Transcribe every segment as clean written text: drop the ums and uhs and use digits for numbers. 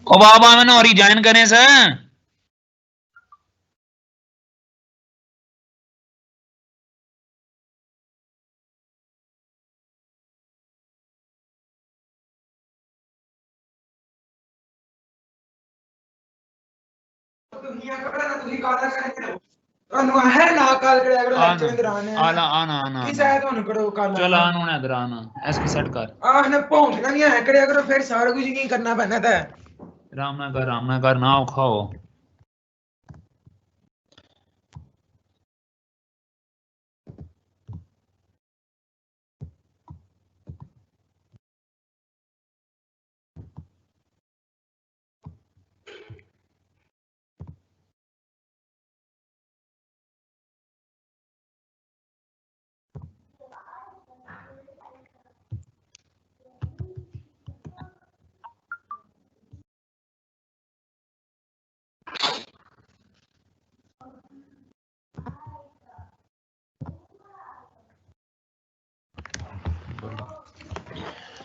ओ बाबा मैंने और ज्वाइन करें सर। चल आन होना इधर आना ऐसे सेट कर पहुंचना नहीं है करे करो फिर सारा कुछ नहीं करना पैना था। राम ना कर ना खाओ।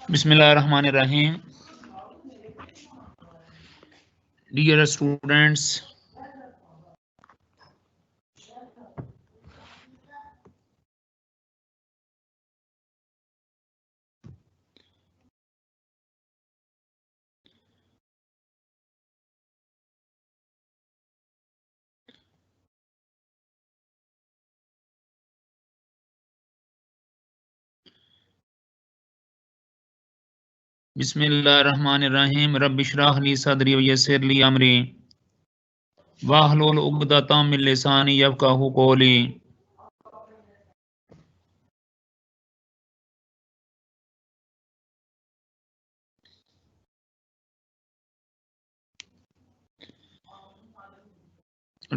बिस्मिल्लाहिर्रहमानिर्रहीम। डियर स्टूडेंट्स, बिस्मिल्लाहिर्रहमानिर्रहीम। रब्बिश्रह ली सदरी व यस्सिर ली अमरी वाहलुल उक़दतम मिन लिसानी यफ़क़हू क़ौली।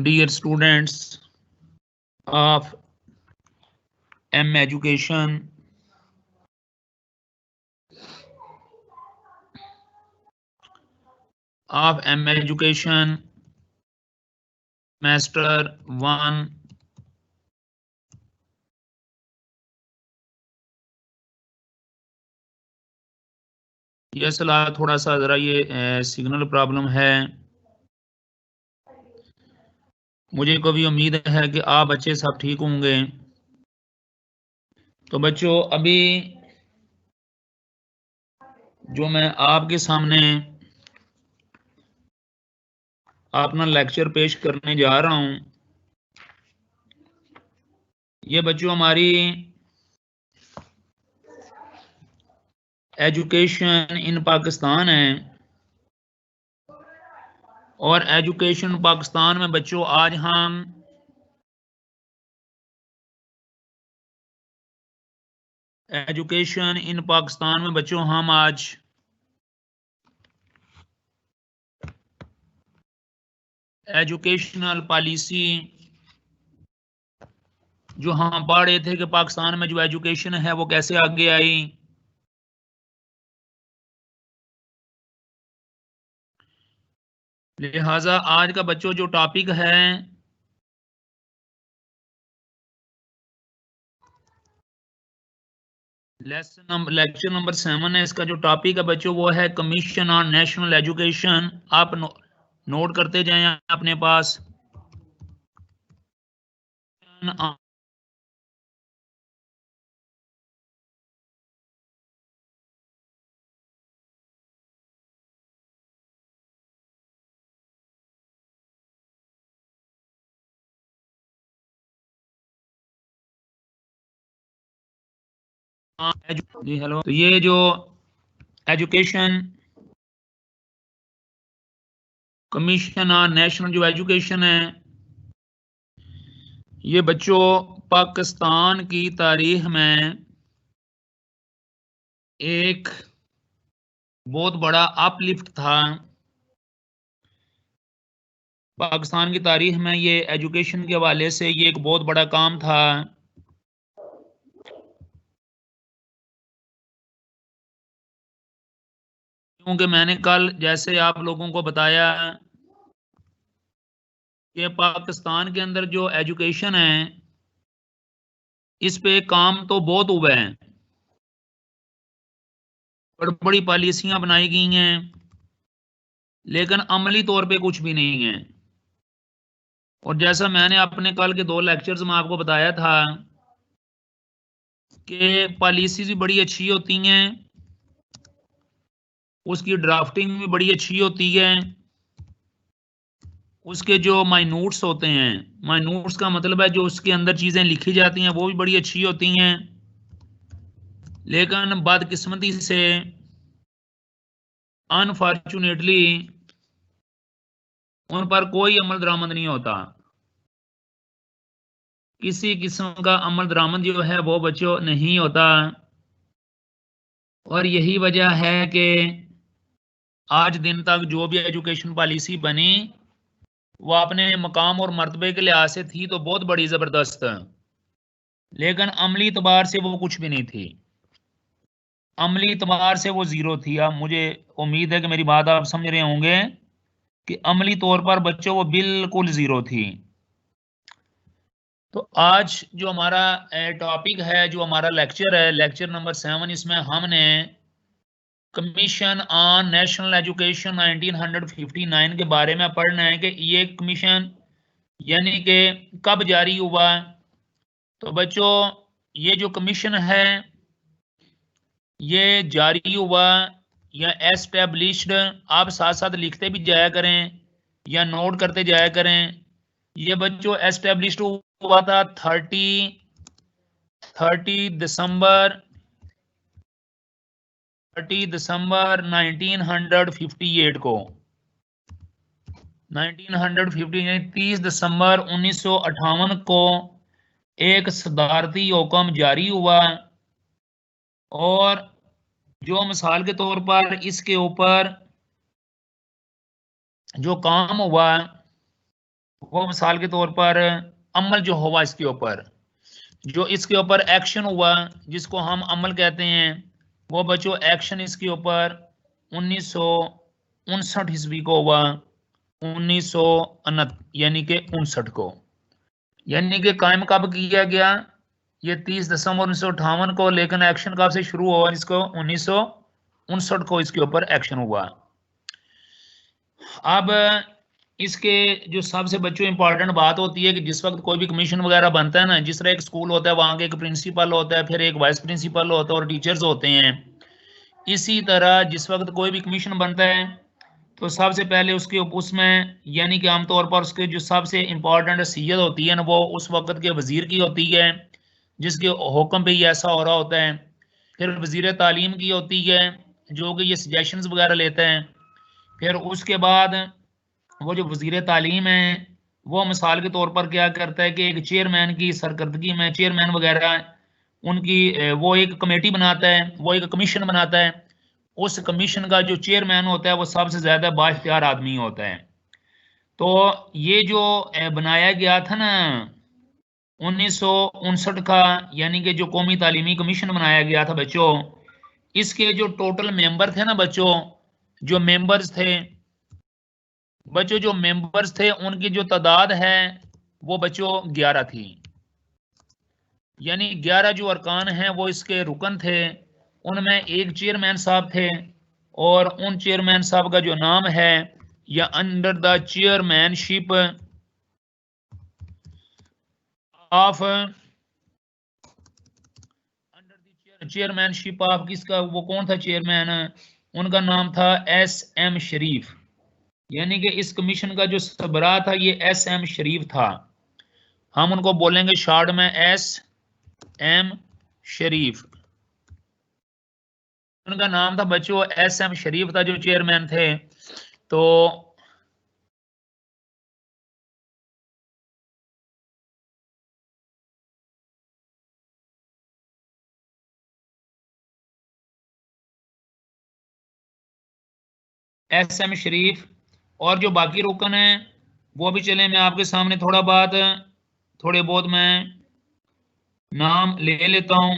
Dear students of M education, semester 1, ये सलाह थोड़ा सा ज़रा ये सिग्नल प्रॉब्लम है। मुझे को भी उम्मीद है कि आप बच्चे सब ठीक होंगे। तो बच्चों अभी जो मैं आपके सामने अपना लेक्चर पेश करने जा रहा हूं, ये बच्चों हमारी एजुकेशन इन पाकिस्तान है। और एजुकेशन पाकिस्तान में बच्चों आज हम एजुकेशन इन पाकिस्तान में बच्चों हम आज एजुकेशनल पॉलिसी जो हम पढ़ रहे थे कि पाकिस्तान में जो एजुकेशन है वो कैसे आगे आई। लिहाजा आज का बच्चों जो टॉपिक है लेक्चर नंबर 7 है, इसका जो टॉपिक है बच्चों वो है कमीशन ऑन नेशनल एजुकेशन। आप नोट करते जाएं अपने पास। जी हेलो। तो ये जो एजुकेशन कमीशन ऑन नेशनल जो एजुकेशन है, ये बच्चों पाकिस्तान की तारीख में एक बहुत बड़ा अपलिफ्ट था। पाकिस्तान की तारीख में ये एजुकेशन के हवाले से ये एक बहुत बड़ा काम था। क्योंकि मैंने कल जैसे आप लोगों को बताया कि पाकिस्तान के अंदर जो एजुकेशन है इस पे काम तो बहुत हुआ है, बड़ी बड़ी पॉलिसियां बनाई गई हैं, लेकिन अमली तौर पे कुछ भी नहीं है। और जैसा मैंने अपने कल के 2 लेक्चर्स में आपको बताया था कि पॉलिसीज भी बड़ी अच्छी होती हैं, उसकी ड्राफ्टिंग भी बड़ी अच्छी होती है, उसके जो माइनूट्स होते हैं, माइनूट्स का मतलब है जो उसके अंदर चीज़ें लिखी जाती हैं वो भी बड़ी अच्छी होती हैं, लेकिन बदकिस्मती से अनफॉर्चुनेटली उन पर कोई अमल दरामद नहीं होता। किसी किस्म का अमल दरामद जो है वो बच्चों नहीं होता। और यही वजह है कि आज दिन तक जो भी एजुकेशन पॉलिसी बनी वो अपने मकाम और मर्तबे के लिहाज से थी तो बहुत बड़ी ज़बरदस्त, लेकिन अमली एतबार से वो कुछ भी नहीं थी। अमली एतबार से वो ज़ीरो थी। अब मुझे उम्मीद है कि मेरी बात आप समझ रहे होंगे कि अमली तौर पर बच्चों वो बिल्कुल ज़ीरो थी। तो आज जो हमारा टॉपिक है, जो हमारा लेक्चर है, लेक्चर नंबर 7, इसमें हमने कमीशन ऑन नेशनल एजुकेशन 1959 के बारे में पढ़ना है कि ये कमीशन यानी कि कब जारी हुआ। तो बच्चों ये जो कमीशन है ये जारी हुआ या एस्टेब्लिश्ड, आप साथ साथ लिखते भी जाया करें या नोट करते जाया करें। ये बच्चों एस्टेब्लिश्ड हुआ था 30 दिसंबर 1958 को। 1950 यानी 30 दिसंबर 1958 को एक सदारती हुक्म जारी हुआ। और जो मिसाल के तौर पर इसके ऊपर जो काम हुआ वो मिसाल के तौर पर अमल जो हुआ इसके ऊपर, जो इसके ऊपर एक्शन हुआ जिसको हम अमल कहते हैं, वो बच्चों एक्शन इसके ऊपर 1959 ईस्वी को हुआ। 1900 यानी कि 59 को, यानी कि कायम कब किया गया, ये 30 दिसंबर 1958 को, लेकिन एक्शन कब से शुरू हुआ, इसको 1959 को इसके ऊपर एक्शन हुआ। अब इसके जो सबसे बच्चों इंपॉर्टेंट बात होती है कि जिस वक्त कोई भी कमीशन वगैरह बनता है ना, जिस तरह एक स्कूल होता है वहाँ के एक प्रिंसिपल होता है, फिर एक वाइस प्रिंसिपल होता है और टीचर्स होते हैं, इसी तरह जिस वक्त कोई भी कमीशन बनता है तो सबसे पहले उसके उसमें यानी कि आमतौर पर उसके जो सबसे इम्पोर्टेंट हैसियत होती है ना वो उस वक्त के वजीर की होती है जिसके हुक्म पे ही ऐसा हो रहा होता है। फिर वजीर तालीम की होती है जो कि ये सजेशंस वगैरह लेते हैं। फिर उसके बाद वो जो वजीर तालीम है वो मिसाल के तौर पर क्या करता है कि एक चेयरमैन की सरकर्दगी में, चेयरमैन वगैरह उनकी वो एक कमेटी बनाता है, वो एक कमीशन बनाता है। उस कमीशन का जो चेयरमैन होता है वो सबसे ज्यादा बाइख्तियार आदमी होता है। तो ये जो बनाया गया था ना 1959 का, यानी कि जो कौमी तालीमी कमीशन बनाया गया था बच्चों, इसके जो टोटल मेंबर थे ना बच्चों, जो मेंबर्स थे बच्चों, जो मेंबर्स थे उनकी जो तादाद है वो बच्चों 11 थी। यानी 11 जो अरकान हैं वो इसके रुकन थे। उनमें एक चेयरमैन साहब थे और उन चेयरमैन साहब का जो नाम है या under the chairmanship of chairmanship of किसका, वो कौन था चेयरमैन, उनका नाम था एस.एम. शरीफ। यानी कि इस कमीशन का जो सरबराह था ये एस.एम. शरीफ था। हम उनको बोलेंगे शॉर्ट में एस.एम. शरीफ। उनका नाम था बच्चों एस.एम. शरीफ था जो चेयरमैन थे। तो एस.एम. शरीफ और जो बाकी रुकन हैं वो भी चले मैं आपके सामने थोड़े बहुत मैं नाम ले लेता हूं।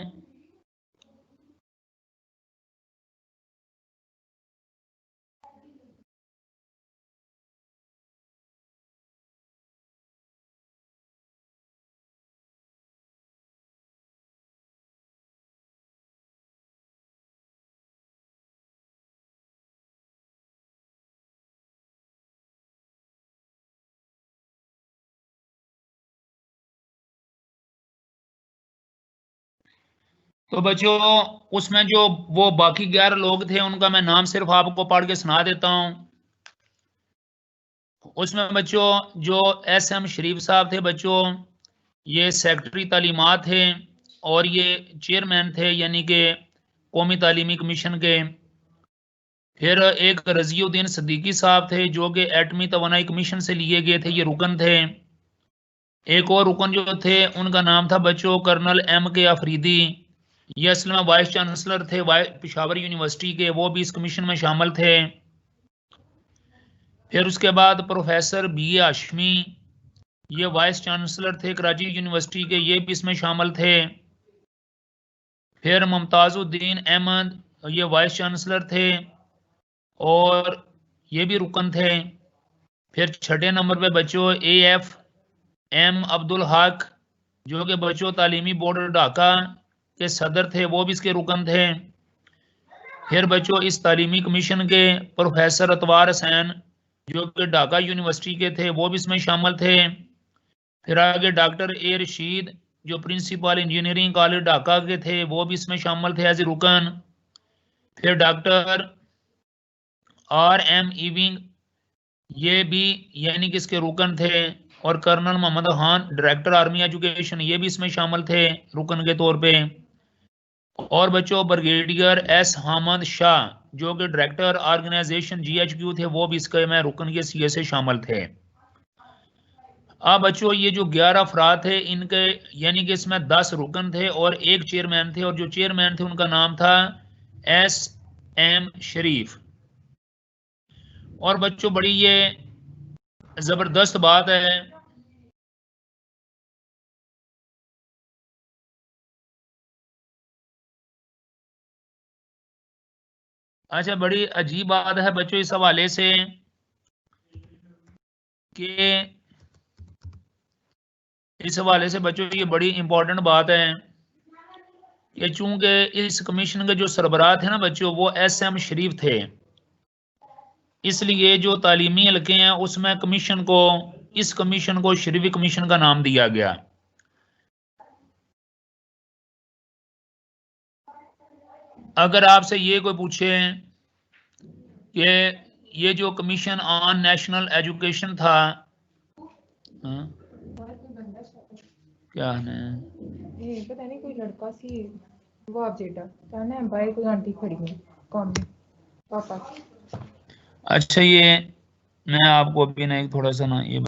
तो बच्चों उसमें जो वो बाकी 11 लोग थे उनका मैं नाम सिर्फ आपको पढ़ के सुना देता हूं। उसमें बच्चों जो SM शरीफ साहब थे बच्चों, ये सेक्रेटरी तालीमात थे और ये चेयरमैन थे यानी कि कौमी तालीमी कमीशन के। फिर एक रजीउद्दीन सिद्दीकी साहब थे जो कि एटमी तवानाई कमीशन से लिए गए थे, ये रुकन थे। एक और रुकन जो थे उनका नाम था बच्चों कर्नल MK अफरीदी, ये असल में वाइस चांसलर थे पेशावर यूनिवर्सिटी के, वो भी इस कमीशन में शामिल थे। फिर उसके बाद प्रोफेसर BA हाशमी, ये वाइस चांसलर थे कराची यूनिवर्सिटी के, ये भी इसमें शामिल थे। फिर मुमताजुद्दीन अहमद, ये वाइस चांसलर थे और ये भी रुकन थे। फिर छठे नंबर पे बच्चों AFM अब्दुल हक, जो कि बच्चों तालीमी बोर्ड ढाका के सदर थे, वो भी इसके रुकन थे। फिर बच्चों इस तालीमी कमीशन के प्रोफेसर अतवार हसैन, जो कि ढाका यूनिवर्सिटी के थे, वो भी इसमें शामिल थे। फिर आगे डॉक्टर A रशीद, जो प्रिंसिपल इंजीनियरिंग कॉलेज ढाका के थे, वो भी इसमें शामिल थे एज ए रुकन। फिर डॉक्टर RM इविंग, ये भी यानी कि इसके रुकन थे। और colonel Mohammad Khan, director army education, ये भी इसमें शामिल थे रुकन के तौर पे। और बच्चों ब्रिगेडियर S हामद शाह, जो कि डायरेक्टर ऑर्गेनाइजेशन GHQ थे, वो भी इसके में रुकन के सीए से शामिल थे। अब बच्चों ये जो 11 अफराद थे इनके यानी कि इसमें 10 रुकन थे और एक चेयरमैन थे, और जो चेयरमैन थे उनका नाम था SM शरीफ। और बच्चों बड़ी ये जबरदस्त बात है, अच्छा बड़ी अजीब बात है बच्चों इस हवाले से कि बच्चों ये बड़ी इंपॉर्टेंट बात है कि चूंकि इस कमीशन के जो सरबराह थे ना बच्चों, वो SM शरीफ थे, इसलिए जो तालीमी हलके हैं उसमें इस कमीशन को शरीफी कमीशन का नाम दिया गया। अगर आपसे ये कोई पूछे कि ये जो कमीशन ऑन नेशनल एजुकेशन था, हाँ, क्या है पता नहीं कोई लड़का सी वो आप जेटा कहना है भाई कोई आंटी खड़ी है कौन पापा। अच्छा ये मैं आपको अभी ना एक थोड़ा सा ना ये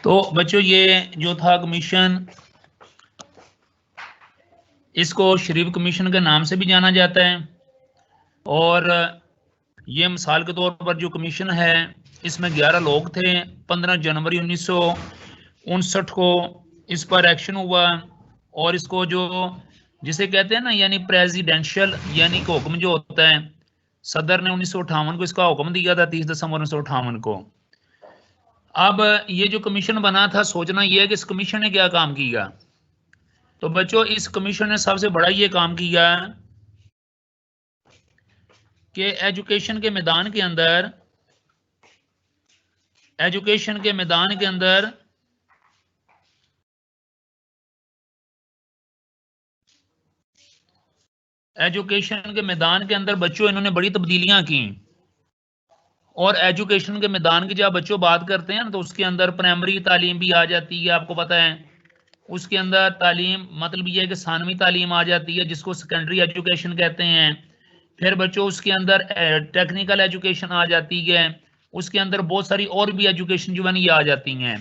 तो बच्चों ये जो था कमीशन, इसको शरीफ कमीशन के नाम से भी जाना जाता है। और ये मिसाल के तौर पर जो कमीशन है इसमें 11 लोग थे। 15 जनवरी 1959 को इस पर एक्शन हुआ और इसको जो जिसे कहते हैं ना यानी प्रेसिडेंशियल यानी कि हुक्म जो होता है, सदर ने 1958 को इसका हुक्म दिया था 30 दिसंबर 1958 को। अब ये जो कमीशन बना था, सोचना ये है कि इस कमीशन ने क्या काम किया। तो बच्चों इस कमीशन ने सबसे बड़ा ये काम किया कि एजुकेशन के मैदान के अंदर एजुकेशन के मैदान के अंदर बच्चों इन्होंने बड़ी तब्दीलियां की। और एजुकेशन के मैदान की जब बच्चों बात करते हैं ना, तो उसके अंदर प्राइमरी तालीम भी आ जाती है, आपको पता है। उसके अंदर तालीम मतलब ये है कि सानवी तालीम आ जाती है, जिसको सेकेंडरी एजुकेशन कहते हैं। फिर बच्चों उसके अंदर टेक्निकल एजुकेशन आ जाती है। उसके अंदर बहुत सारी और भी एजुकेशन जो है ना ये आ जाती हैं।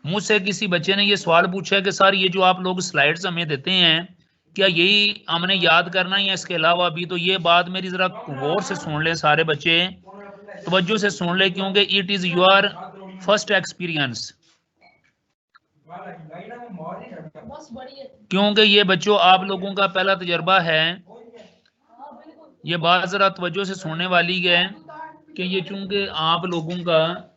मुझसे किसी बच्चे ने ये सवाल पूछा है कि सर ये जो आप लोग स्लाइड्स हमें देते हैं, क्या यही हमने याद करना है या इसके अलावा भी? तो ये बात मेरी जरा गौर से सुन ले सारे बच्चे, तवज्जो से सुन ले, क्योंकि it is your first experience. क्योंकि ये बच्चों आप लोगों का पहला तजर्बा है। ये बात जरा तवज्जो से सुनने वाली है कि ये चूंकि आप लोगों का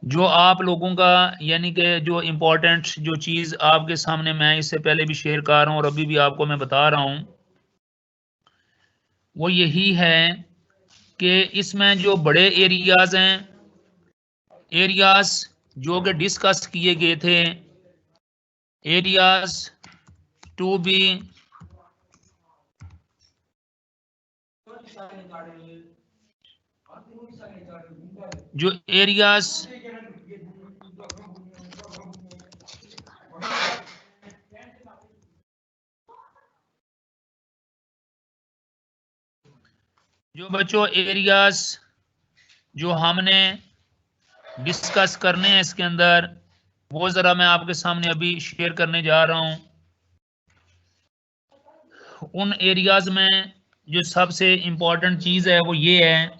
जो आप लोगों का यानी कि जो इम्पोर्टेंट जो चीज़ आपके सामने मैं इससे पहले भी शेयर कर रहा हूँ और अभी भी आपको मैं बता रहा हूँ, वो यही है कि इसमें जो बड़े एरियाज हैं, एरियाज जो कि डिस्कस किए गए थे, एरियाज टू बी जो एरियाज जो बच्चों एरियाज जो हमने डिस्कस करने हैं इसके अंदर, वो जरा मैं आपके सामने अभी शेयर करने जा रहा हूं। उन एरियाज में जो सबसे इंपॉर्टेंट चीज है वो ये है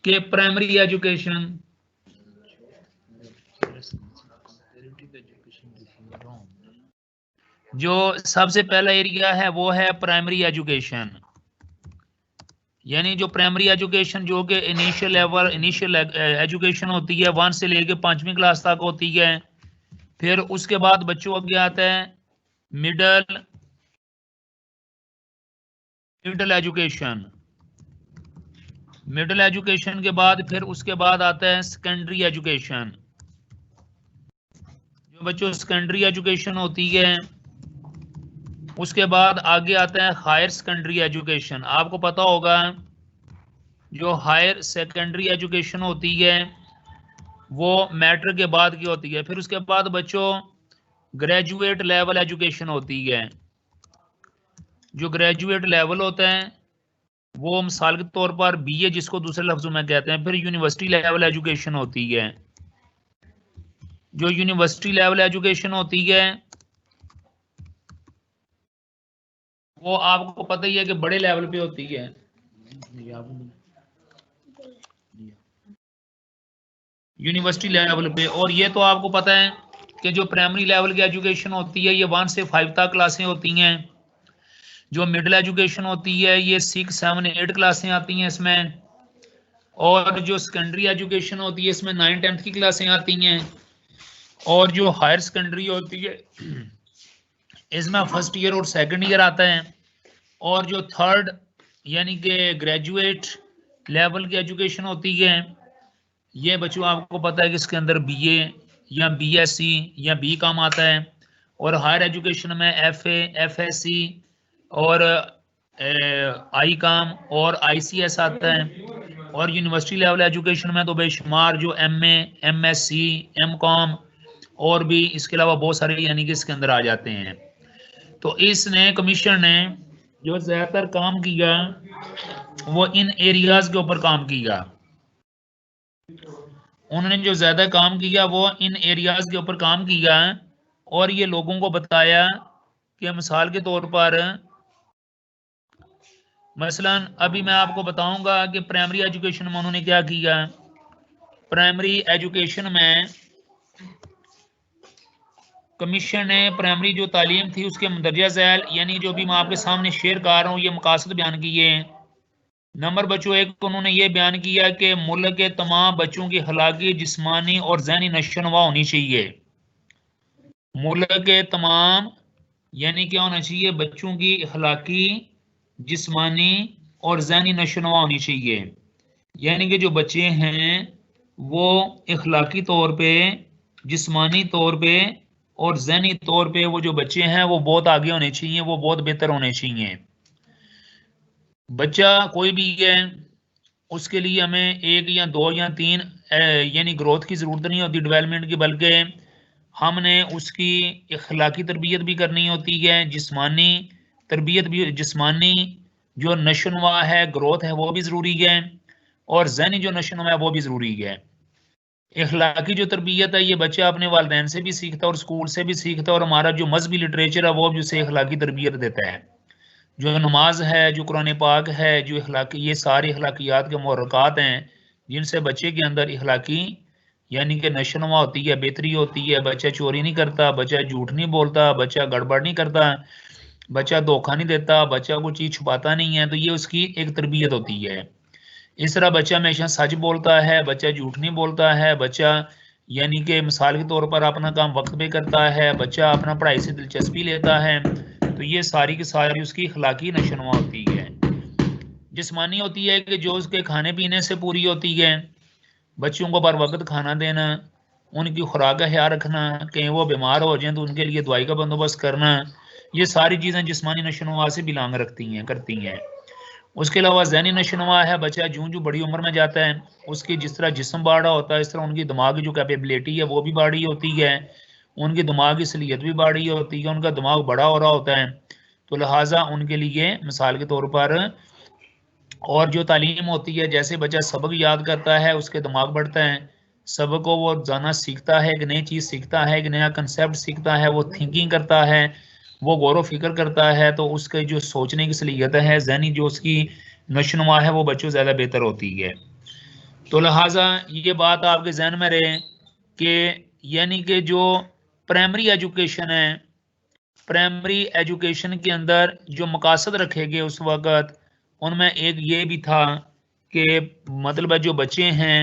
कि प्राइमरी एजुकेशन, जो सबसे पहला एरिया है वो है प्राइमरी एजुकेशन। यानी जो प्राइमरी एजुकेशन जो कि इनिशियल एजुकेशन होती है 1 से लेके 5वीं क्लास तक होती है। फिर उसके बाद बच्चों आगे आता है मिडल एजुकेशन। मिडिल एजुकेशन के बाद फिर उसके बाद आता है सेकेंडरी एजुकेशन। जो बच्चों सेकेंडरी एजुकेशन होती है उसके बाद आगे आता है हायर सेकेंडरी एजुकेशन। आपको पता होगा जो हायर सेकेंडरी एजुकेशन होती है वो मैट्रिक के बाद की होती है। फिर उसके बाद बच्चों ग्रेजुएट लेवल एजुकेशन होती है। जो ग्रेजुएट लेवल होता है वो मिसाल के तौर पर बीए जिसको दूसरे लफ्जों में कहते हैं। फिर यूनिवर्सिटी लेवल एजुकेशन होती है। जो यूनिवर्सिटी लेवल एजुकेशन होती है वो आपको पता ही है कि बड़े लेवल पे होती है। यूनिवर्सिटी लेवल पे। और ये तो आपको पता है कि जो प्राइमरी लेवल की एजुकेशन होती है ये 1 से 5 तक क्लासें होती हैं। जो मिडिल एजुकेशन होती है ये 6, 7, 8 क्लासें आती हैं इसमें। और जो सेकेंडरी एजुकेशन होती है इसमें 9, 10 की क्लासें आती हैं। और जो हायर सेकेंडरी होती है इसमें फर्स्ट ईयर और सेकंड ईयर आता है। और जो थर्ड यानी कि ग्रेजुएट लेवल की एजुकेशन होती है ये बच्चों आपको पता है कि इसके अंदर बीए या बीएससी या बीकॉम आता है। और हायर एजुकेशन में एफए, एफएससी और आईकॉम और आईसीएस आता है। और यूनिवर्सिटी लेवल एजुकेशन में तो बेशुमार जो एमए, एमएससी, एमकॉम और भी इसके अलावा बहुत सारे यानी कि इसके अंदर आ जाते हैं। तो इसने कमीशन ने जो ज्यादातर काम किया वो इन एरियाज के ऊपर काम किया। उन्होंने जो ज्यादा काम किया वो इन एरियाज के ऊपर काम किया और ये लोगों को बताया कि मिसाल के तौर पर मसलन अभी मैं आपको बताऊंगा कि प्राइमरी एजुकेशन में उन्होंने क्या किया। प्राइमरी एजुकेशन में कमीशन ने प्राइमरी जो तालीम थी उसके मंदरजा झैल यानी जो भी मैं आपके सामने शेयर कर रहा हूँ ये मकासद बयान किए हैं। नंबर बच्चों एक उन्होंने ये बयान किया कि मुल्क के तमाम बच्चों की अखलाकी जिस्मानी और ज़हनी नशोनुमा होनी चाहिए। मुल्क के तमाम यानी क्या होना चाहिए, बच्चों की अखलाकी जिस्मानी और ज़हनी नशोनुमा होनी चाहिए। यानी कि जो बच्चे हैं वो अखलाकी तौर पे, जिस्मानी तौर पे और ज़हनी तौर पे वो जो बच्चे हैं वो बहुत आगे होने चाहिए, वो बहुत बेहतर होने चाहिए। बच्चा कोई भी है उसके लिए हमें एक या दो या तीन यानी ग्रोथ की ज़रूरत नहीं होती डेवलपमेंट की, बल्कि हमने उसकी अखलाकी तरबियत भी करनी होती है, जिस्मानी तरबियत भी, जिस्मानी जो नशोनुमा है, ग्रोथ है वो भी ज़रूरी है और ज़हनी जो नशोनुमा है वो भी ज़रूरी है। अखलाकी जो तरबियत है ये बच्चा अपने वालिदैन से भी सीखता है और स्कूल से भी सीखता है और हमारा जो मजहबी लिटरेचर है वो भी उसे अखलाकी तरबियत देता है। जो नमाज है, जो कुरान पाक है, जो अखलाकी, ये सारे अखलाकियात के मुहर्रकात हैं जिनसे बच्चे के अंदर अखलाकी यानी कि नशोनुमा होती है, बेहतरी होती है। बच्चा चोरी नहीं करता, बच्चा झूठ नहीं बोलता, बच्चा गड़बड़ नहीं करता, बच्चा धोखा नहीं देता, बच्चा कोई चीज़ छुपाता नहीं है। तो ये उसकी एक तरबियत होती है। इस तरह बच्चा हमेशा सच बोलता है, बच्चा झूठ नहीं बोलता है, बच्चा यानी कि मिसाल के तौर पर अपना काम वक्त पे करता है, बच्चा अपना पढ़ाई से दिलचस्पी लेता है। तो ये सारी की सारी उसकी अखलाकी नशोनुमा होती है। जिस्मानी होती है कि जो उसके खाने पीने से पूरी होती है, बच्चों को बर वक्त खाना देना, उनकी खुराक का ख्याल रखना, कहीं वो बीमार हो जाए तो उनके लिए दवाई का बंदोबस्त करना, ये सारी चीज़ें जिस्मानी नशोनुमा से बिलोंग रखती हैं, करती हैं। उसके अलावा ज़हनी नशोनुमा है, बच्चा जूं जूं बड़ी उम्र में जाता है उसकी जिस तरह जिस्म बाड़ा होता है इस तरह उनकी दिमाग की जो कैपेबिलिटी है वो भी बाड़ी होती है, उनकी दिमाग की सलीयत भी बाड़ी होती है, उनका दिमाग बड़ा हो रहा होता है। तो लिहाजा उनके लिए मिसाल के तौर पर और जो तालीम होती है, जैसे बच्चा सबक याद करता है उसके दिमाग बढ़ता है, सबक को वो जाना सीखता है, एक नई चीज़ सीखता है, एक नया कंसेप्ट सीखता है, वो थिंकिंग करता है, वो गौर फिक्र करता है, तो उसके जो सोचने की सलीयत है, ज़हनी जो उसकी नशोनुमा है वो बच्चों ज़्यादा बेहतर होती है। तो लिहाजा ये बात आपके जहन में रहे कि यानी कि जो प्राइमरी एजुकेशन है, प्राइमरी एजुकेशन के अंदर जो मकासद रखे गए उस वक़्त उनमें एक ये भी था कि मतलब जो बच्चे हैं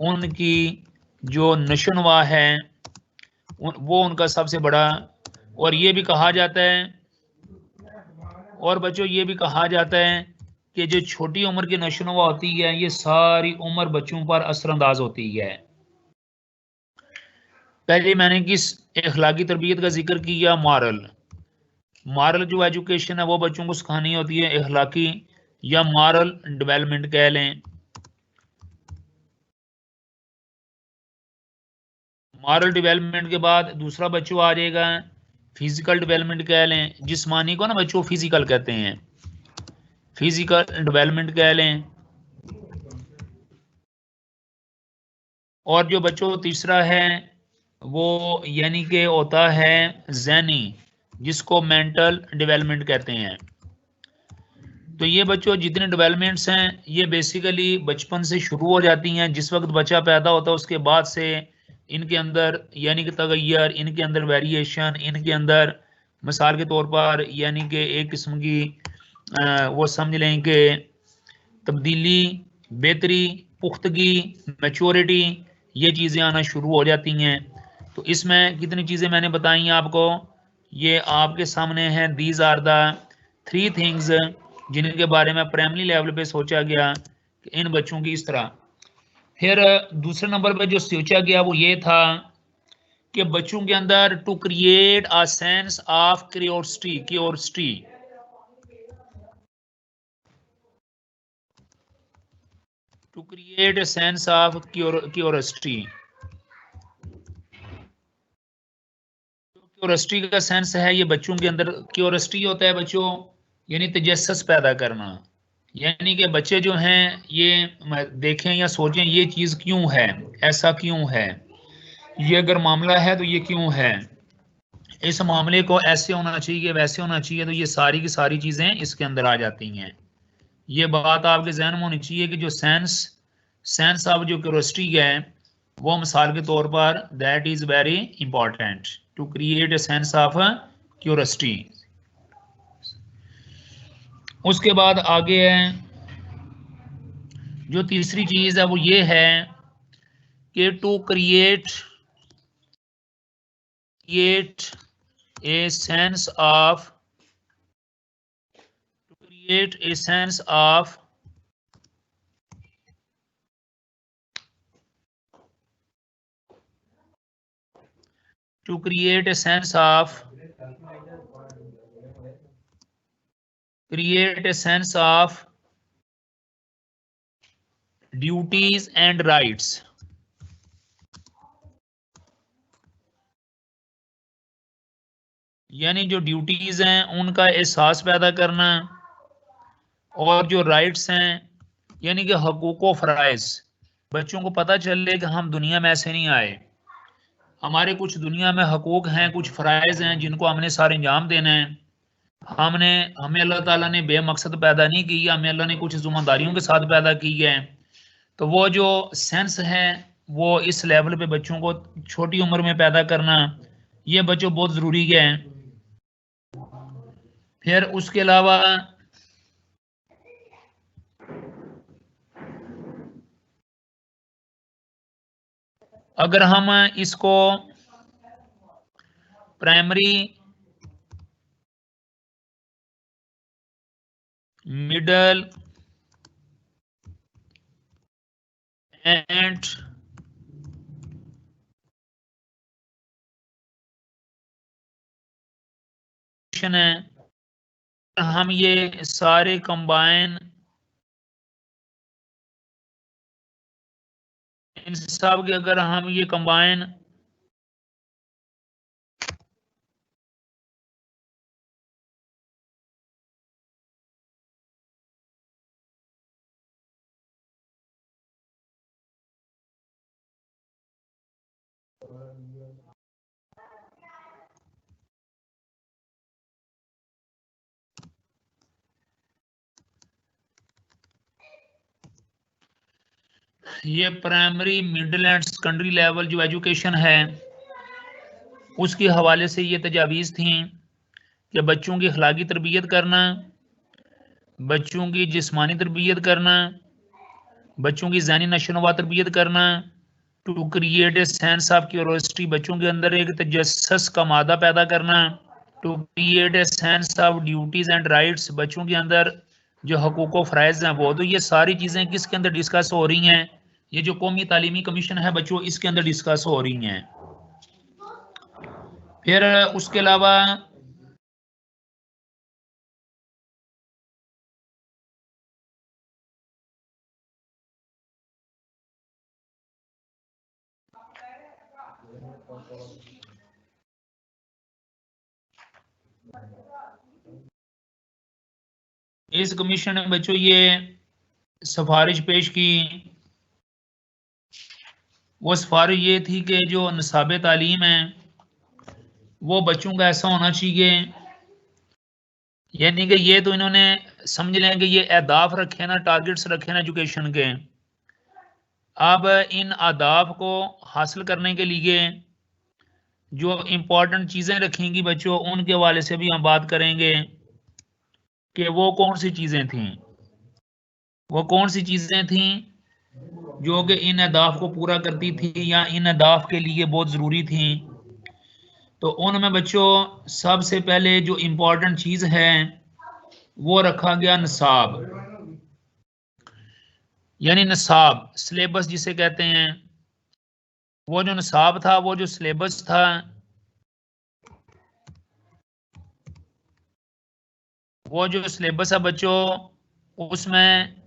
उनकी जो नशोनुमा है वो उनका सबसे बड़ा, और ये भी कहा जाता है, और बच्चों ये भी कहा जाता है कि जो छोटी उम्र की नशोनुमा होती है ये सारी उम्र बच्चों पर असरअंदाज होती है। पहले मैंने किस अखलाकी तरबियत का जिक्र किया, मॉरल जो एजुकेशन है वो बच्चों को सिखानी होती है, अखलाकी या मॉरल डेवलपमेंट कह लें। मॉरल डेवलपमेंट के बाद दूसरा बच्चों आ जाएगा फिजिकल डेवलपमेंट कह लें, जिस्मानी को ना बच्चों फिजिकल कहते हैं, फिजिकल डेवलपमेंट कह लें। और जो बच्चों तीसरा है वो यानी कि होता है ज़हनी, जिसको मेंटल डेवलपमेंट कहते हैं। तो ये बच्चों जितने डेवलपमेंट्स हैं ये बेसिकली बचपन से शुरू हो जाती हैं। जिस वक्त बच्चा पैदा होता है उसके बाद से इनके अंदर यानी कि तगय्यर, इनके अंदर वेरिएशन, इनके अंदर मिसाल के तौर पर यानी कि एक किस्म की वो समझ लें कि तब्दीली, बेहतरी, पुख्तगी, मैच्योरिटी, ये चीज़ें आना शुरू हो जाती हैं। तो इसमें कितनी चीज़ें मैंने बताई हैं आपको, ये आपके सामने हैं। दीज आर द 3 थिंग्स जिनके बारे में प्राइमरी लेवल पे सोचा गया कि इन बच्चों की इस तरह। फिर दूसरे नंबर पे जो सोचा गया वो ये था कि बच्चों के अंदर to create a sense of curiosity to create a sense of curiosity. Curiosity का सेंस है ये बच्चों के अंदर, क्यूरियोसिटी होता है बच्चों यानी तजस्सुस पैदा करना, यानी कि बच्चे जो हैं ये देखें या सोचें ये चीज़ क्यों है, ऐसा क्यों है, ये अगर मामला है तो ये क्यों है, इस मामले को ऐसे होना चाहिए वैसे होना चाहिए, तो ये सारी की सारी चीज़ें इसके अंदर आ जाती हैं। ये बात आपके जहन में होनी चाहिए कि जो सेंस ऑफ जो क्यूरियोसिटी है वो मिसाल के तौर पर that is very important to create a sense of curiosity. उसके बाद आगे है जो तीसरी चीज़ है वो ये है कि to create a sense of create a sense of to create a sense of duties and rights। यानी जो ड्यूटीज हैं उनका एहसास पैदा करना और जो राइट्स हैं यानी कि हकूक़ व फ़राइज़, बच्चों को पता चले कि हम दुनिया में ऐसे नहीं आए, हमारे कुछ दुनिया में हकूक़ हैं, कुछ फ़राइज़ हैं जिनको हमने सारे अंजाम देना है। हमें अल्लाह ताला ने बेमकसद पैदा नहीं किया, हमें अल्लाह ने कुछ ज़िम्मेदारियों के साथ पैदा की है। तो वो जो सेंस है वो इस लेवल पे बच्चों को छोटी उम्र में पैदा करना ये बच्चों बहुत ज़रूरी है। फिर उसके अलावा अगर हम इसको प्राइमरी, मिडल एंड है, हम ये सारे कंबाइन इन सब के अगर हम ये कंबाइन ये primary, middle and secondary level जो एजुकेशन है उसके हवाले से ये तजावीज़ थी कि बच्चों की अखलाकी तरबियत करना, बच्चों की जिस्मानी तरबियत करना, बच्चों की ज़हनी नशोनुमा तरबियत करना, to create a sense of curiosity, बच्चों के अंदर एक तजस्सुस का मादा पैदा करना, to create a sense of duties and rights, बच्चों के अंदर जो हकूक़ व फ़राइज़ हैं वो, तो ये सारी चीज़ें किसके अंदर डिस्कस हो रही हैं, ये जो कौमी तालीमी कमीशन है बच्चों इसके अंदर डिस्कस हो रही हैं। फिर उसके अलावा इस कमीशन ने बच्चों ये सिफारिश पेश की, वो सिफारिश ये थी कि जो निसाब तालीम है वो बच्चों का ऐसा होना चाहिए, यानी कि ये तो इन्होंने समझ लें कि ये अहदाफ रखे ना, टारगेट्स रखे ना एजुकेशन के। अब इन अहदाफ को हासिल करने के लिए जो इम्पोर्टेंट चीज़ें रखेंगी बच्चों उनके हवाले से भी हम बात करेंगे कि वो कौन सी चीज़ें थीं, वो कौन सी चीज़ें थीं जो कि इन अहदाफ को पूरा करती थी या इन अहदाफ के लिए बहुत ज़रूरी थी। तो उनमें बच्चों सबसे पहले जो इम्पोर्टेंट चीज़ है वो रखा गया निसाब, यानी निसाब सिलेबस जिसे कहते हैं, वो जो निसाब था, वो जो सिलेबस था, वो जो सिलेबस है बच्चों उसमें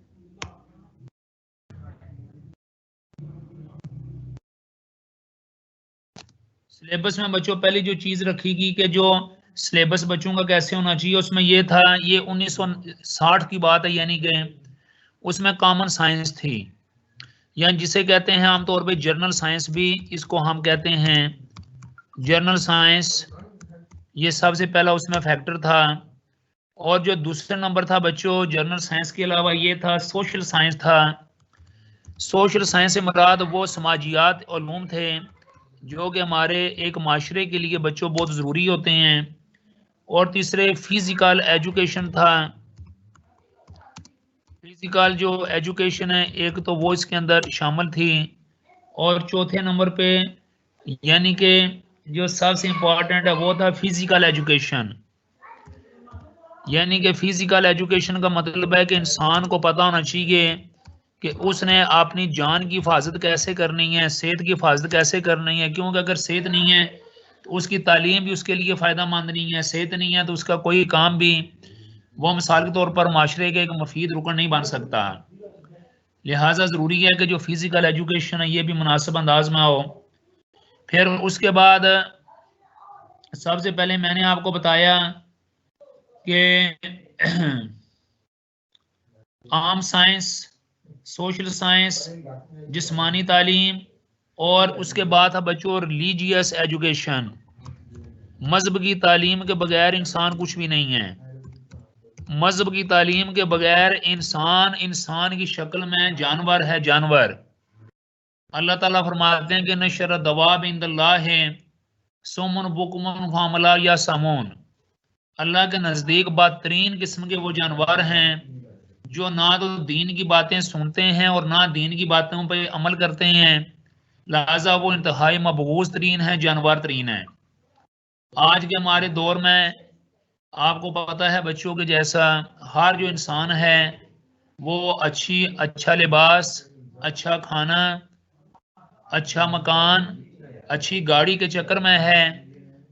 सिलेबस में बच्चों पहली जो चीज़ रखी गई कि जो सिलेबस बच्चों का कैसे होना चाहिए, उसमें ये था, ये 1960 की बात है, यानी कि उसमें कॉमन साइंस थी, या जिसे कहते हैं आमतौर पे जर्नल साइंस भी इसको हम कहते हैं, जर्नल साइंस, ये सबसे पहला उसमें फैक्टर था। और जो दूसरे नंबर था बच्चों जर्नल साइंस के अलावा, ये था सोशल साइंस था। सोशल साइंस से मुराद वो समाजियात उलूम थे जो कि हमारे एक माशरे के लिए बच्चों बहुत ज़रूरी होते हैं। और तीसरे फिजिकल एजुकेशन था, फिजिकल जो एजुकेशन है एक तो वो इसके अंदर शामिल थी। और चौथे नंबर पे यानी कि जो सबसे इम्पोर्टेंट है वो था फिजिकल एजुकेशन, यानी कि फिजिकल एजुकेशन का मतलब है कि इंसान को पता होना चाहिए कि उसने अपनी जान की हिफाजत कैसे करनी है, सेहत की हिफाजत कैसे करनी है, क्योंकि अगर सेहत नहीं है तो उसकी तालीम भी उसके लिए फ़ायदा मंद नहीं है, सेहत नहीं है तो उसका कोई काम भी वो मिसाल के तौर पर माशरे के एक मुफीद रुकन नहीं बन सकता। लिहाजा ज़रूरी है कि जो फिज़िकल एजुकेशन है ये भी मुनासिब अंदाज में हो। फिर उसके बाद सबसे पहले मैंने आपको बताया कि आम साइंस, सोशल साइंस, जिस्मानी तालीम, और उसके बाद था बच्चों रिलीजियस एजुकेशन। मज़हब की तालीम के बगैर इंसान कुछ भी नहीं है। मज़हब की तालीम के बगैर इंसान की शक्ल में जानवर है, जानवर। अल्लाह ताला फरमाते हैं कि नशर दवाब इंदल्लाह है सुमन बुकमन फामला या समून। अल्लाह के नज़दीक बदतरीन किस्म के वो जानवर हैं जो ना तो दीन की बातें सुनते हैं और ना दीन की बातों पर अमल करते हैं, लिहाजा वो इंतहाई मबगूज़ तरीन है, जानवर तरीन है। आज के हमारे दौर में आपको पता है बच्चों के जैसा हर जो इंसान है वो अच्छा लिबास, अच्छा खाना, अच्छा मकान, अच्छी गाड़ी के चक्कर में है,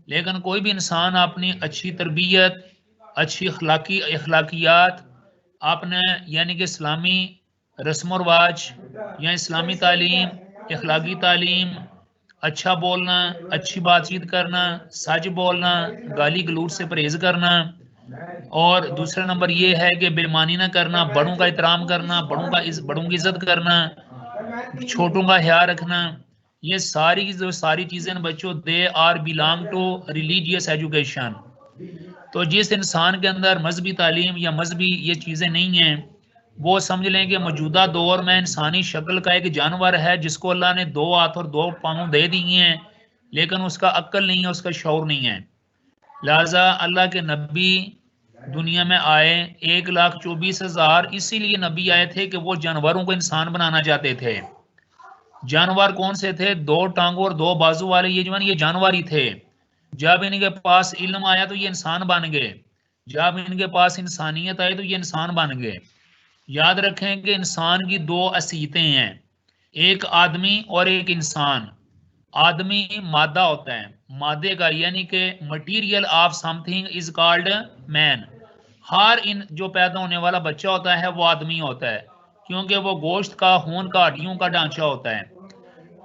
लेकिन कोई भी इंसान अपनी अच्छी तरबियत, अच्छी अखलाकियात आपने यानी कि इस्लामी रस्म रवाज या इस्लामी तालीम, अखलाकी तालीम, अच्छा बोलना, अच्छी बातचीत करना, सच बोलना, गाली गलूज से परहेज करना, और दूसरा नंबर ये है कि बेईमानी ना करना, बड़ों का एहतराम करना, बड़ों की इज्जत करना, छोटों का ख्याल रखना, ये सारी जो सारी चीज़ें बच्चों they are belong to religious education. तो जिस इंसान के अंदर मजहबी तालीम या मजहबी ये चीज़ें नहीं हैं, वो समझ लें कि मौजूदा दौर में इंसानी शक्ल का एक जानवर है जिसको अल्लाह ने 2 हाथ और 2 पाँव दे दिए हैं, लेकिन उसका अक्ल नहीं है, उसका शौर नहीं है। लिहाजा अल्लाह के नबी दुनिया में आए 1,24,000 इसीलिए नबी आए थे कि वो जानवरों को इंसान बनाना चाहते थे। जानवर कौन से थे? 2 टांगों और 2 बाजू वाले ये जानवर ही थे। जब इनके पास इल्म आया तो ये इंसान बन गए, जब इनके पास इंसानियत आई तो ये इंसान बन गए। याद रखें कि इंसान की 2 हैसियतें हैं, एक आदमी और एक इंसान। आदमी मादा होता है, मादे का यानी कि material of something is called man. हर इन जो पैदा होने वाला बच्चा होता है वो आदमी होता है, क्योंकि वो गोश्त का, खून का, हड्डियों का ढांचा होता है।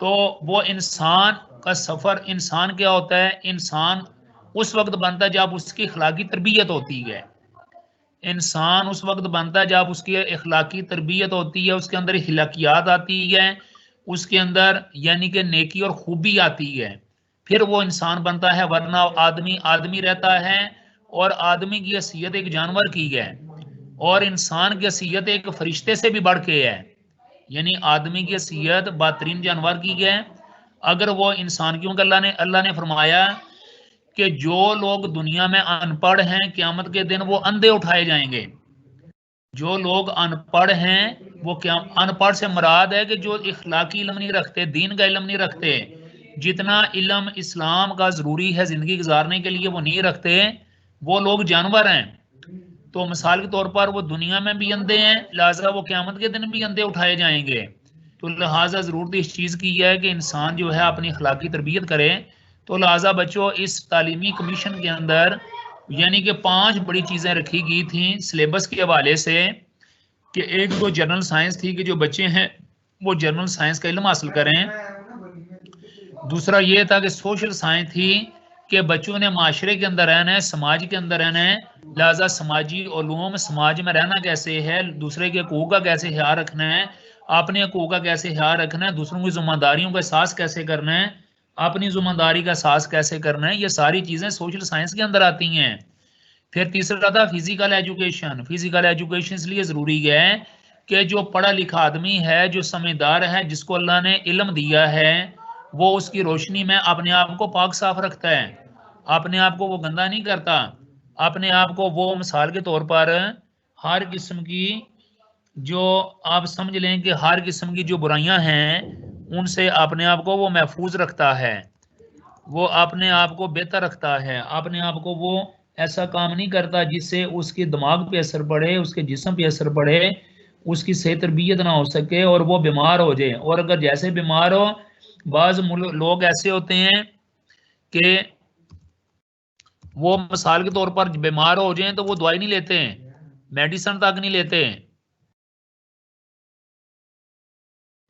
तो वो इंसान का सफ़र, इंसान क्या होता है? इंसान उस वक्त बनता है जब उसकी अखलाकी तरबियत होती है। इंसान उस वक्त बनता है जब उसकी अखलाकी तरबियत होती है, उसके अंदर अखलाकियात आती है, उसके अंदर यानी कि नेकी और खूबी आती है, फिर वो इंसान बनता है। वरना आदमी आदमी रहता है और आदमी की हैसियत एक जानवर की है और इंसान की हैसियत एक फरिश्ते से भी बढ़ के है, यानी आदमी की हैसियत बेहतरीन जानवर की है। अगर वो इंसान, क्योंकि अल्लाह ने फरमाया कि जो लोग दुनिया में अनपढ़ हैं क़यामत के दिन वो अंधे उठाए जाएंगे। जो लोग अनपढ़ हैं वो क्या, अनपढ़ से मुराद है कि जो इखलाकी इल्म नहीं रखते, दीन का इल्म नहीं रखते, जितना इल्म इस्लाम का ज़रूरी है ज़िंदगी गुजारने के लिए वो नहीं रखते, वो लोग जानवर हैं। तो मिसाल के तौर पर वो दुनिया में भी अंधे हैं, लिहाजा वो क़यामत के दिन भी अंधे उठाए जाएंगे। तो लिहाजा ज़रूरत इस चीज़ की है कि इंसान जो है अपनी अखलाकी तरबियत करे। तो लिहाजा बच्चों इस तालीमी कमीशन के अंदर यानी कि 5 बड़ी चीज़ें रखी गई थी सिलेबस के हवाले से, कि एक तो जनरल साइंस थी कि जो बच्चे हैं वो जनरल साइंस का इल्म हासिल करें। दूसरा ये था कि सोशल साइंस थी कि बच्चों ने माशरे के अंदर रहना है, समाज के अंदर रहना है, लिहाजा समाजी उलूम, समाज में रहना कैसे है, दूसरे के हकूक़ का कैसे ख्याल रखना है, अपने हकूक़ का कैसे ख्याल रखना है, दूसरों की जिम्मेदारियों का एहसास कैसे करना है, अपनी जिम्मेदारी का एहसास कैसे करना है, ये सारी चीज़ें सोशल साइंस के अंदर आती हैं। फिर तीसरा था फिजिकल एजुकेशन। फिजिकल एजुकेशन इसलिए ज़रूरी है कि जो पढ़ा लिखा आदमी है, जो समझदार है, जिसको अल्लाह ने इल्म दिया है, वो उसकी रोशनी में अपने आप को पाक साफ रखता है, अपने आप को वो गंदा नहीं करता, अपने आप को वो मिसाल के तौर पर हर किस्म की, जो आप समझ लें कि हर किस्म की जो बुराइयां हैं उनसे अपने आप को वो महफूज रखता है, वो अपने आप को बेहतर रखता है, अपने आप को वो ऐसा काम नहीं करता जिससे उसके दिमाग पे असर पड़े, उसके जिस्म पे असर पड़े, उसकी सही तरबियत ना हो सके और वो बीमार हो जाए। और अगर जैसे बीमार हो, बाज़ लोग ऐसे होते हैं कि वो मिसाल के तौर पर बीमार हो जाए तो वो दवाई नहीं लेते हैं, मेडिसिन तक नहीं लेते,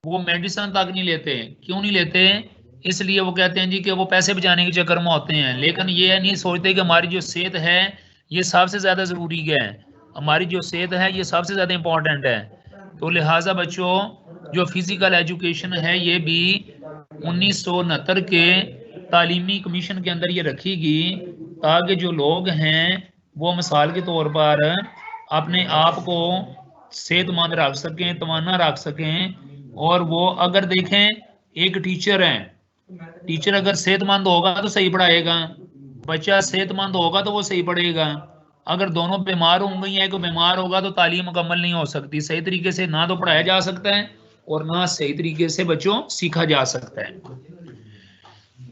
वो मेडिसिन तक नहीं लेते। क्यों नहीं लेते? इसलिए वो कहते हैं जी कि वो पैसे बचाने के चक्कर में होते हैं, लेकिन ये नहीं सोचते कि हमारी जो सेहत है ये सबसे ज़्यादा ज़रूरी है, हमारी जो सेहत है ये सबसे ज़्यादा इम्पोर्टेंट है। तो लिहाजा बच्चों, जो फिज़िकल एजुकेशन है ये भी 1969 के तालीमी कमीशन के अंदर ये रखी गई, ताकि जो लोग हैं वो मिसाल के तौर पर अपने आप को सेहतमंद रख सकें, तवाना रख सकें। और वो अगर देखें, एक टीचर है, टीचर अगर सेहतमंद होगा तो सही पढ़ाएगा, बच्चा सेहतमंद होगा तो वो सही पढ़ेगा। अगर दोनों बीमार होंगे या एक बीमार होगा तो तालीम मुकम्मल नहीं हो सकती, सही तरीके से ना तो पढ़ाया जा सकता है और ना सही तरीके से बच्चों सीखा जा सकता है।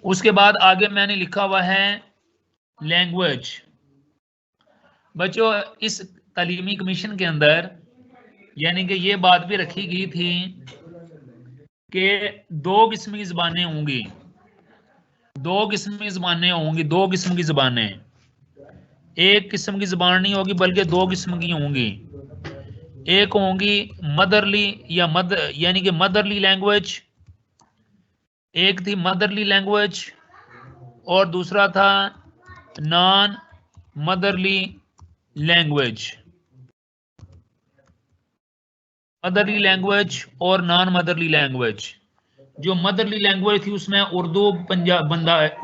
उसके बाद आगे मैंने लिखा हुआ है लैंग्वेज। बच्चों, इस तालीमी कमीशन के अंदर यानी कि ये बात भी रखी गई थी कि दो किस्म की ज़बानें होंगी, दो किस्म की ज़बानें होंगी, दो किस्म की ज़बानें, एक किस्म की ज़बान नहीं होगी बल्कि दो किस्म की होंगी। एक होंगी मदरली या यानी कि मदरली लैंग्वेज, एक थी मदरली लैंग्वेज और दूसरा था non motherly language. Motherly language और नॉन मदरली लैंग्वेज। जो मदरली लैंग्वेज थी उसमें उर्दू,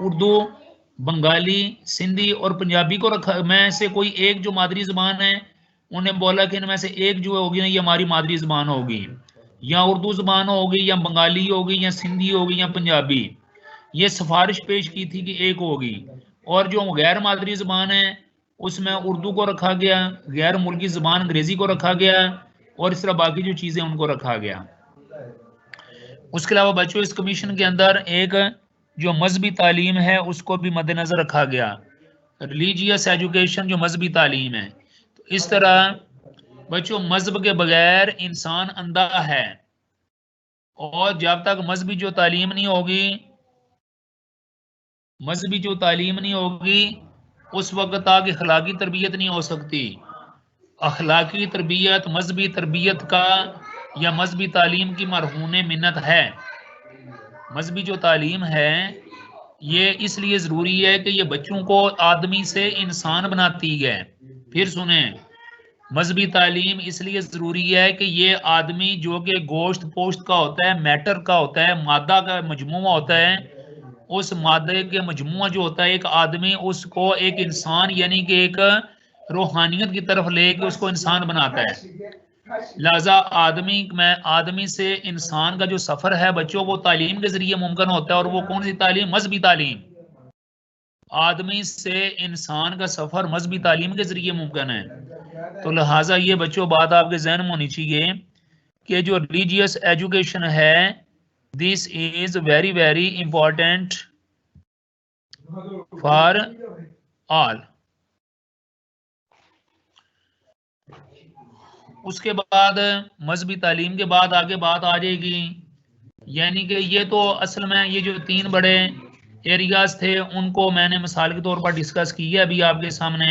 उर्दू, बंगाली, सिंधी और पंजाबी को रखा, में से कोई एक जो मादरी ज़बान है, उन्हें बोला कि इनमें से एक जो होगी ना ये हमारी मादरी ज़बान होगी, या उर्दू ज़बान होगी या बंगाली होगी या सिंधी होगी या पंजाबी। ये सिफारिश पेश की थी कि एक होगी। और जो गैर मादरी ज़बान है उसमें उर्दू को रखा गया, गैर मुल्की ज़बान अंग्रेज़ी को रखा गया और इस तरह बाकी जो चीज़ें उनको रखा गया। उसके अलावा बच्चों, इस कमीशन के अंदर एक जो मजहबी तालीम है उसको भी मद्देनज़र रखा गया, रिलीजियस एजुकेशन, जो मजहबी तालीम है। तो इस तरह बच्चों, मजहब के बगैर इंसान अंधा है, और जब तक मजहबी जो तालीम नहीं होगी, मजहबी जो तालीम नहीं होगी उस वक्त तक अखलाकी तरबियत नहीं हो सकती। अखलाकी तरबियत मजहबी तरबियत का या मजहबी तालीम की मरहून मिन्नत है। मजहबी जो तालीम है ये इसलिए ज़रूरी है कि ये बच्चों को आदमी से इंसान बनाती है। फिर सुने, मजहबी तालीम इसलिए ज़रूरी है कि ये आदमी जो कि गोश्त पोश्त का होता है, मैटर का होता है, मादा का मजमुआ होता है, उस मादे के मजमुआ जो होता है, एक आदमी उसको एक इंसान यानी कि एक रूहानियत की तरफ लेके उसको इंसान बनाता है। लिहाजा आदमी से इंसान का जो सफ़र है बच्चों, वो तालीम के ज़रिए मुमकिन होता है। और वो कौन सी तालीम? मजहबी तालीम। आदमी से इंसान का सफ़र मजहबी तालीम के ज़रिए मुमकिन है। तो लिहाजा ये बच्चों बात आपके जहन में होनी चाहिए कि जो रिलीजियस एजुकेशन है, this is very very important for all. उसके बाद मजहबी तालीम के बाद आगे बात आ जाएगी, यानी कि ये तो असल में ये जो तीन बड़े एरियाज थे उनको मैंने मिसाल के तौर पर डिस्कस की है अभी आपके सामने।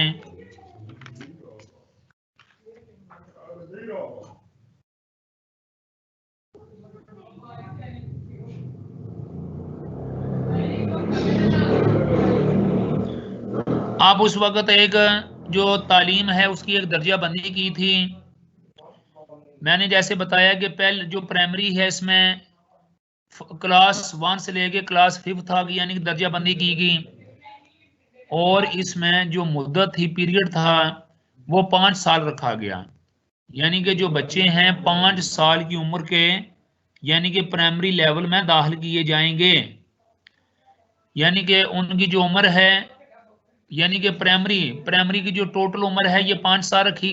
अब उस वक्त एक जो तालीम है उसकी एक दर्जा बंदी की थी। मैंने जैसे बताया कि पहले जो प्राइमरी है इसमें क्लास 1 से लेके क्लास 5 था, यानी कि दर्जा बंदी की गई। और इसमें जो मुद्दत थी, पीरियड था, वो 5 साल रखा गया। यानी कि जो बच्चे हैं 5 साल की उम्र के, यानी कि प्राइमरी लेवल में दाखिल किए जाएंगे। यानी कि उनकी जो उम्र है, यानी कि प्राइमरी की जो टोटल उम्र है ये 5 साल रखी,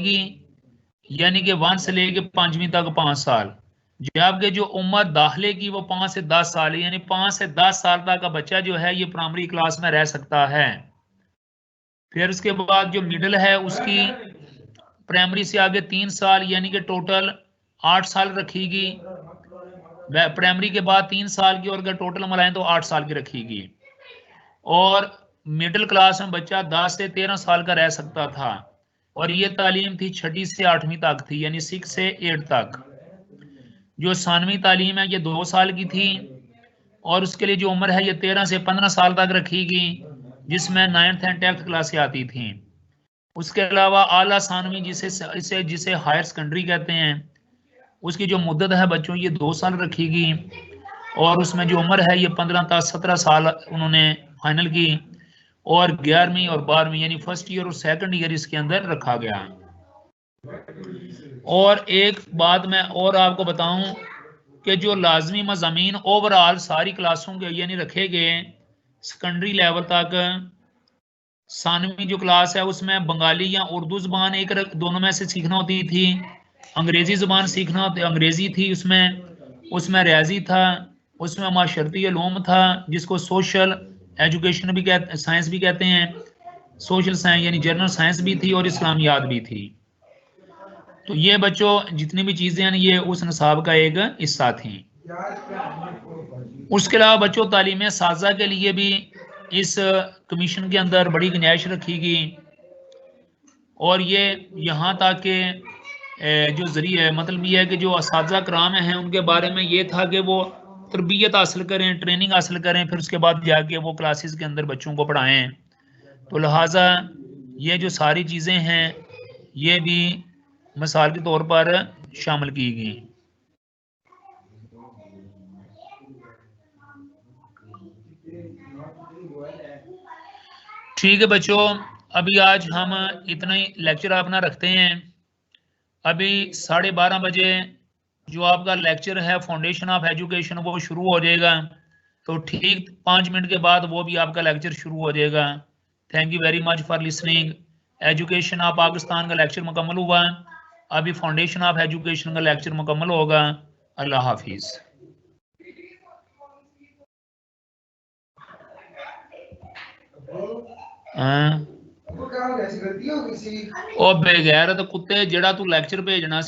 यानी कि 1 से लेके 5वीं तक 5 साल। जबकि जो उम्र दाखिले की वो 5 से 10 साल है, यानी 5 से 10 साल तक का बच्चा जो है ये प्राइमरी क्लास में रह सकता है। फिर उसके बाद जो मिडिल है उसकी प्राइमरी से आगे 3 साल, यानी कि टोटल 8 साल रखीगी। प्राइमरी के बाद 3 साल की, और अगर टोटल मिलाएं तो 8 साल की रखीगी। और मिडिल क्लास में बच्चा 10 से 13 साल का रह सकता था। और ये तालीम थी 6वीं से 8वीं तक थी, यानी 6 से 8 तक। जो सानवी तालीम है ये 2 साल की थी, और उसके लिए जो उम्र है ये 13 से 15 साल तक रखी गई, जिसमें 9th एंड 10th क्लासें आती थी। उसके अलावा आला सानवी जिसे हायर सेकेंडरी कहते हैं, उसकी जो मुद्दत है बच्चों ये 2 साल रखी गई, और उसमें जो उम्र है ये 15 से 17 साल उन्होंने फाइनल की। और 11वीं और 12वीं यानी फर्स्ट ईयर और सेकंड ईयर इसके अंदर रखा गया। और एक बात मैं और आपको बताऊं कि जो लाजमी मज़ामीन ओवरऑल सारी क्लासों के यानी रखे गए सेकेंडरी लेवल तक, सानवी जो क्लास है उसमें बंगाली या उर्दू ज़बान एक दोनों में से सीखना होती थी, अंग्रेज़ी ज़बान सीखना होती, अंग्रेज़ी थी उसमें रियाजी था, उसमें माशरती उलूम था, जिसको सोशल एजुकेशन भी कहते, साइंस भी कहते हैं, सोशल साइंस यानी जनरल साइंस भी थी, और इस्लामियात भी थी। तो ये बच्चों जितनी भी चीज़ें हैं ये उस निसाब का एक हिस्सा थी। उसके अलावा बच्चों तालीम साजा के लिए भी इस कमीशन के अंदर बड़ी गुंजाइश रखी गई। और ये यहाँ तक के जो जरिए मतलब ये है कि जो असातिज़ा कराम हैं उनके बारे में ये था कि वो तरबियत हासिल करें, ट्रेनिंग हासिल करें, फिर उसके बाद जाके वो क्लासेस के अंदर बच्चों को पढ़ाएं। तो लिहाजा ये जो सारी चीज़ें हैं ये भी मिसाल के तौर पर शामिल की गई। ठीक है बच्चों, अभी आज हम इतना ही लेक्चर अपना रखते हैं। अभी 12:30 बजे जो आपका लेक्चर है फाउंडेशन ऑफ एजुकेशन वो शुरू हो जाएगा, तो ठीक 5 मिनट के बाद वो भी आपका लेक्चर शुरू हो जाएगा। Thank you very much for listening. Education of Pakistan का लेक्चर मुकम्मल हुआ, अभी फाउंडेशन ऑफ एजुकेशन का लेक्चर मुकम्मल होगा। अल्लाह हाफिज़। ओ बेगैरत कुत्ते, जेड़ा तू लेक्चर भेजना